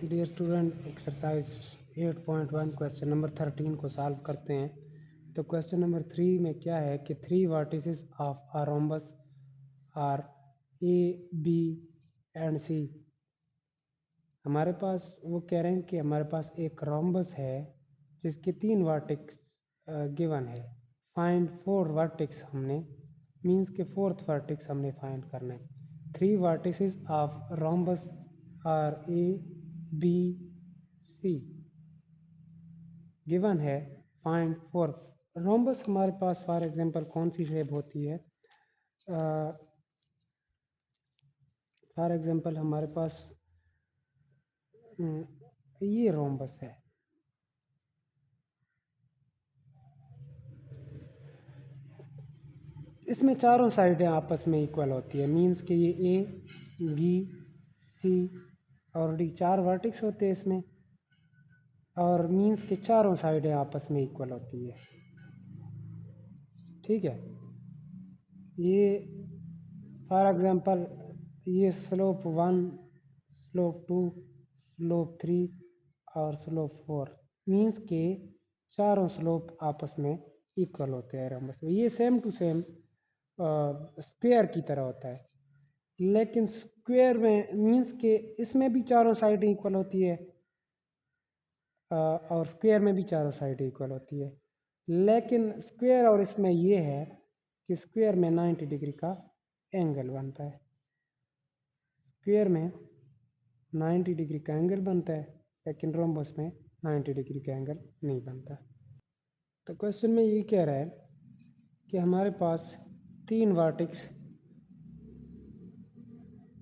Dear student, exercise 8.1 question number 13 को solve करते हैं। तो क्वेश्चन नंबर 3 में क्या है कि 3 vertices of a rhombus are A B and C. हमारे पास वो कह रहे हैं कि हमारे पास एक रोम्बस है जिसके 3 वर्टेक्स गिवन है। फाइंड 4 वर्टेक्स हमने मीन्स के 4th वर्टेक्स हमने फाइंड करना है। 3 vertices of rhombus are A B C given है। फाइंड 4। रोम्बस हमारे पास फॉर एग्जांपल कौन सी शेप होती है? फॉर एग्जांपल हमारे पास ये रोम्बस है। इसमें चारों साइडें आपस में इक्वल होती है। मीन्स कि ये ए बी सी और डी 4 वर्टेक्स होते हैं इसमें, और मीन्स के चारों साइडें आपस में इक्वल होती है। ठीक है, ये फॉर एग्जांपल ये स्लोप 1, स्लोप 2, स्लोप 3 और स्लोप 4 मीन्स के चारों स्लोप आपस में इक्वल होते हैं रोम्बस में। ये सेम टू सेम स्क्वायर की तरह होता है, लेकिन स्क्वायर में मीन्स के इसमें भी चारों साइड इक्वल होती है और स्क्वायर में भी चारों साइड इक्वल होती है। लेकिन स्क्वायर और इसमें ये है कि स्क्वायर में 90 डिग्री का एंगल बनता है। स्क्वायर में 90 डिग्री का एंगल बनता है, लेकिन रोम्बस में 90 डिग्री का एंगल नहीं बनता। तो क्वेश्चन में ये कह रहा है कि हमारे पास 3 वर्टेक्स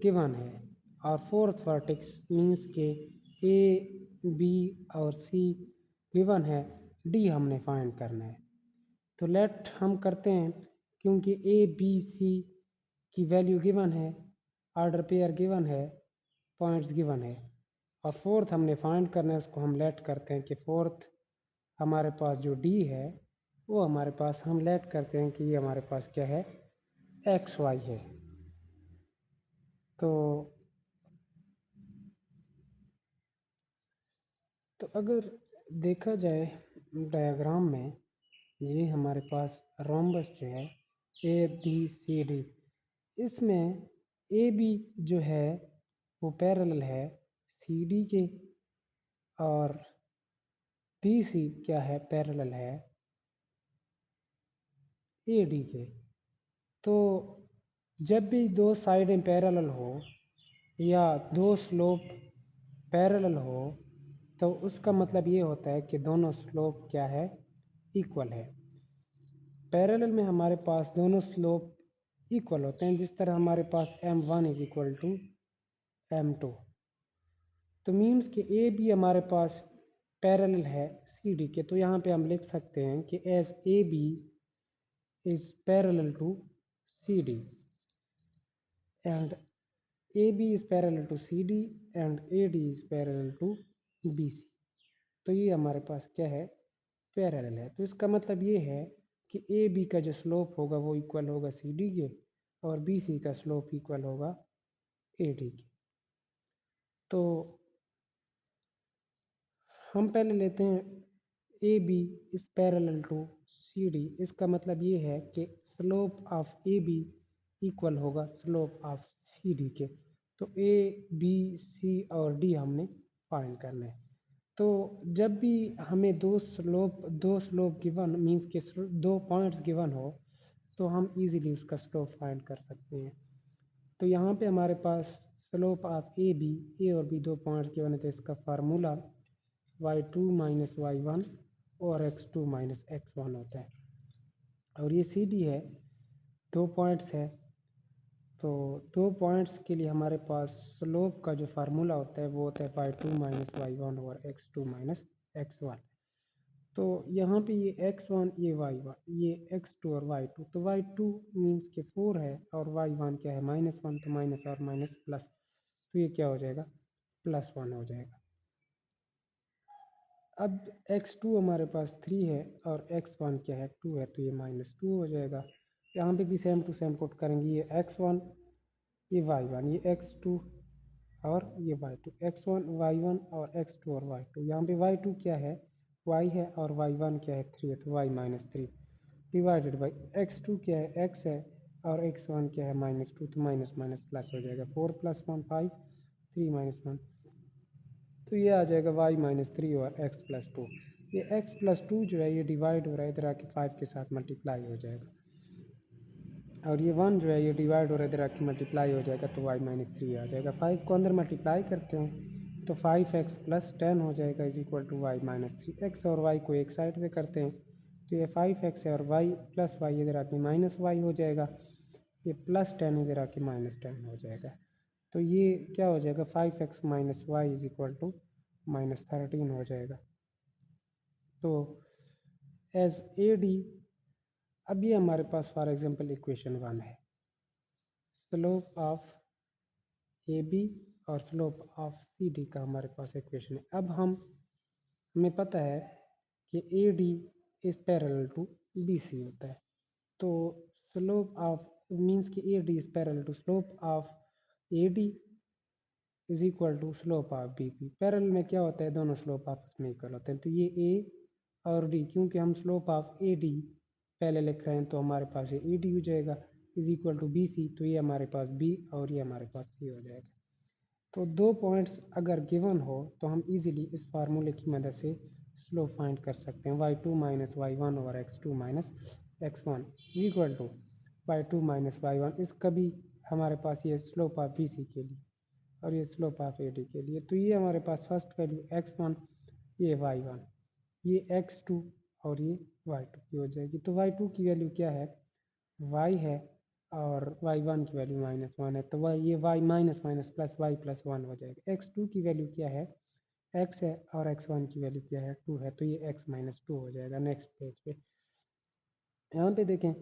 गिवन है और 4th वर्टेक्स मीन्स के ए बी और सी गिवन है, डी हमने फाइंड करना है। तो लेट हम करते हैं, क्योंकि ए बी सी की वैल्यू गिवन है, ऑर्डर पेयर गिवन है, पॉइंट्स गिवन है, और 4th हमने फाइंड करना है। उसको हम लेट करते हैं कि 4th हमारे पास जो डी है वो हमारे पास हम लेट करते हैं कि ये हमारे पास क्या है, एक्स वाई है। तो अगर देखा जाए डायग्राम में, ये हमारे पास रोम्बस जो है ए बी सी डी, इसमें ए बी जो है वो पैरेलल है सी डी के, और बी सी क्या है, पैरेलल है ए डी के। तो जब भी दो साइडें पैरेलल हो या दो स्लोप पैरेलल हो, तो उसका मतलब ये होता है कि दोनों स्लोप क्या है, इक्वल है। पैरेलल में हमारे पास दोनों स्लोप इक्वल होते हैं, जिस तरह हमारे पास m1 is equal to m2। तो मीन्स कि ए बी हमारे पास पैरेलल है सी डी के। तो यहाँ पे हम लिख सकते हैं कि edge A B is parallel to C D and AB is parallel to CD and AD is parallel to BC। तो ये हमारे पास क्या है, पैरेलल है। तो इसका मतलब ये है कि AB का जो स्लोप होगा वो इक्वल होगा CD के, और BC का स्लोप इक्वल होगा AD के। तो हम पहले लेते हैं AB is parallel to CD। इसका मतलब ये है कि स्लोप ऑफ AB इक्वल होगा स्लोप ऑफ CD के। तो A B C और D हमने फाइंड करना है। तो जब भी हमें दो स्लोप गिवन मीन्स के दो पॉइंट्स गिवन हो, तो हम इजीली उसका स्लोप फाइंड कर सकते हैं। तो यहाँ पे हमारे पास स्लोप ऑफ ए बी, ए और बी दो पॉइंट्स गिवन है, तो इसका फार्मूला y2 माइनस y1 और x2 माइनस x1 होता है। और ये सी डी है, दो पॉइंट्स है, तो दो पॉइंट्स के लिए हमारे पास स्लोप का जो फार्मूला होता है वो होता है y2 माइनस y1 और x2 माइनस x1। तो यहाँ पे ये x1 ये y1 ये x2 और y2, तो y2 मीन्स के 4 है और y1 क्या है, -1, तो माइनस और माइनस प्लस, तो ये क्या हो जाएगा, +1 हो जाएगा। अब x2 हमारे पास 3 है और x1 क्या है, 2 है, तो ये -2 हो जाएगा। यहाँ पे भी सेम टू सेम पुट करेंगे, ये x1 ये y1 ये x2 और ये y2, x1 y1 और x2 और y2। यहाँ पे y2 क्या है, y है, और y1 क्या है, 3 है, तो y -3 डिवाइडेड बाई x2 क्या है, x है, और x1 क्या है, -2, तो माइनस माइनस प्लस हो जाएगा। 4 + 1 5, 3 - 1, तो ये आ जाएगा y-3 और x + 2। ये x + 2 जो है ये डिवाइड हो रहा है, इधर आके 5 के साथ मल्टीप्लाई हो जाएगा, और ये 1 जो है ये डिवाइड हो रहा है, इधर आके मल्टीप्लाई हो जाएगा, तो y-3 आ जाएगा। 5 को अंदर मल्टीप्लाई करते हैं तो 5x + 10 हो जाएगा is equal to y-3। x और y को एक साइड पे करते हैं तो ये 5x है, और y + y इधर आके -y हो जाएगा, ये +10 इधर आके -10 हो जाएगा। तो ये क्या हो जाएगा, 5x - y is equal to -13 हो जाएगा। तो एज ए डी, अब ये हमारे पास फॉर एग्जांपल इक्वेशन 1 है, स्लोप ऑफ ए बी और स्लोप ऑफ सी डी का हमारे पास इक्वेशन है। अब हमें पता है कि A D is parallel to B C होता है, तो स्लोप ऑफ मीन्स कि A D is parallel to slope of A D is equal to slope of B P. Parallel में क्या होता है, दोनों स्लोप आपस में इक्वल होते हैं, तो ये ए और डी, क्योंकि हम स्लोप ऑफ ए डी पहले लिख रहे हैं तो हमारे पास ये ए डी हो जाएगा is equal to B C, तो ये हमारे पास बी और ये हमारे पास सी हो जाएगा। तो दो पॉइंट्स अगर गिवन हो तो हम इजीली इस फार्मूले की मदद से स्लोप फाइंड कर सकते हैं। y2 - y1 और x2 - x1 equal to y2 - y1 इस कभी हमारे पास ये स्लोप ऑफ बी सी के लिए और ये स्लोप ऑफ ए डी के लिए, तो ये हमारे पास फर्स्ट वैल्यू x1, ये y1, ये x2 और ये y2 की हो जाएगी। तो y2 की वैल्यू क्या है, y है, और y1 की वैल्यू -1 है, तो ये y minus minus plus y + 1 हो जाएगा। x2 की वैल्यू क्या है, x है, और x1 की वैल्यू क्या है, 2 है, तो ये x - 2 हो जाएगा। नेक्स्ट पेज पे यहाँ पे देखें,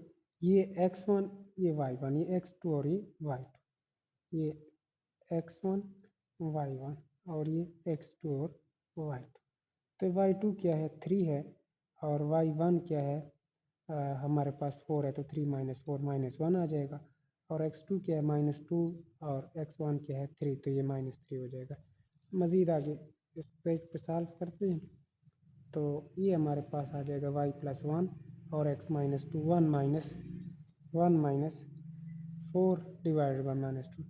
ये x1, ये y1, ये x2 और ये y2, ये x1 y1 और ये x2 और y2। तो y2 क्या है, 3 है, और y1 क्या है, हमारे पास 4 है, तो 3 - 4 -1 आ जाएगा, और x2 क्या है, -2, और x1 क्या है, 3, तो ये -3 हो जाएगा। मज़ीद आगे इस पेज पे सॉल्व करते हैं तो ये हमारे पास आ जाएगा y + 1 और x - 2, 1 - 4 डिवाइडेड बाई -2,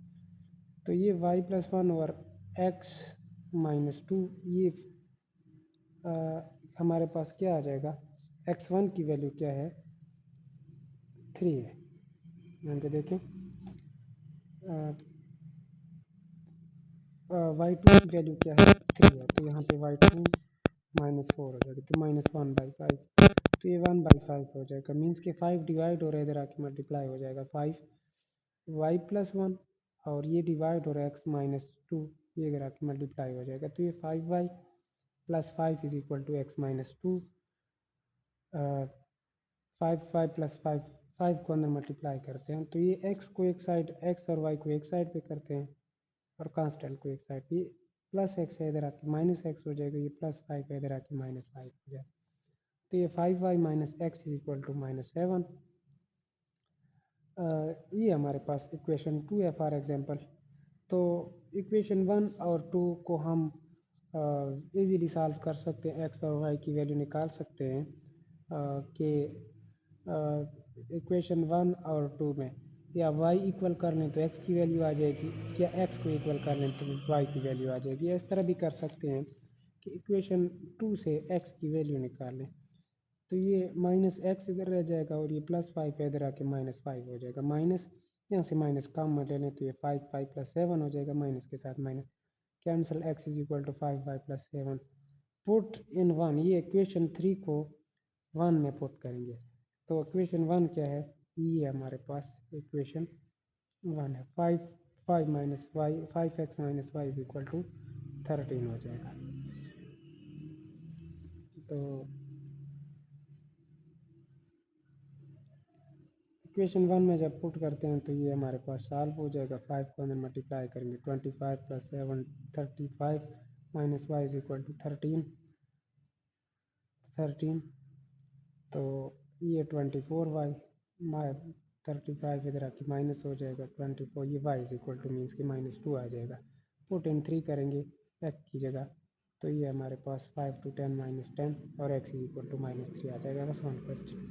तो ये y + 1 और x - 2, ये हमारे पास क्या आ जाएगा, x1 की वैल्यू क्या है, 3 है। यहाँ पे देखें y2 की वैल्यू क्या है, 3 है, तो यहाँ पे y2 -4 हो जाएगा, तो -1/5, तो ये 1/5 हो जाएगा। मीन्स के 5 डिवाइड हो रहा है, इधर आके मल्टीप्लाई हो जाएगा, 5 y + 1, और ये डिवाइड हो रहा है x - 2, ये इधर आके मल्टीप्लाई हो जाएगा, तो ये 5y + 5 is equal to x - 2, 5 + 5, 5 को अंदर मल्टीप्लाई करते हैं तो ये x को एक साइड, x और y को एक साइड पे करते हैं, और कांस्टेंट को एक साइड पे, +x है, इधर आके -x हो जाएगा, ये +5 है, इधर आके -5 हो जाएगा, तो ये 5y - x is equal to -7। ये हमारे पास इक्वेशन 2 है फॉर एग्जांपल। तो इक्वेशन 1 और 2 को हम इजीली सॉल्व कर सकते हैं, x और y की वैल्यू निकाल सकते हैं कि इक्वेशन 1 और 2 में या y इक्वल कर लें तो x की वैल्यू आ जाएगी, या x को इक्वल कर लें तो y की वैल्यू आ जाएगी। इस तरह भी कर सकते हैं कि इक्वेशन 2 से x की वैल्यू निकाल लें, तो ये -x इधर रह जाएगा, और ये +5 इधर आके -5 हो जाएगा। माइनस यहाँ से माइनस कम में ले लें तो ये 5 + 7 हो जाएगा, माइनस के साथ minus cancel, x is equal to 5y + 7 put in 1, ये इक्वेशन 3 को 1 में पुट करेंगे, तो इक्वेशन 1 क्या है, ये हमारे पास इक्वेशन 1 है, 5x - y is equal to 13 हो जाएगा। तो इक्वेशन 1 में जब पुट करते हैं तो ये हमारे पास सॉल्व हो जाएगा। 5 को अंदर मल्टीप्लाई करेंगे, 25 + 7 35 - y इज इक्वल टू 13, तो ये 24y 35 इधर आके माइनस हो जाएगा 24, ये y is equal two means कि -2 आ जाएगा। पुट इन 3 करेंगे x की जगह, तो ये हमारे पास 5 to 10 - 10 और x इज इक्वल टू -3 आ जाएगा। बस 1 क्वेश्चन।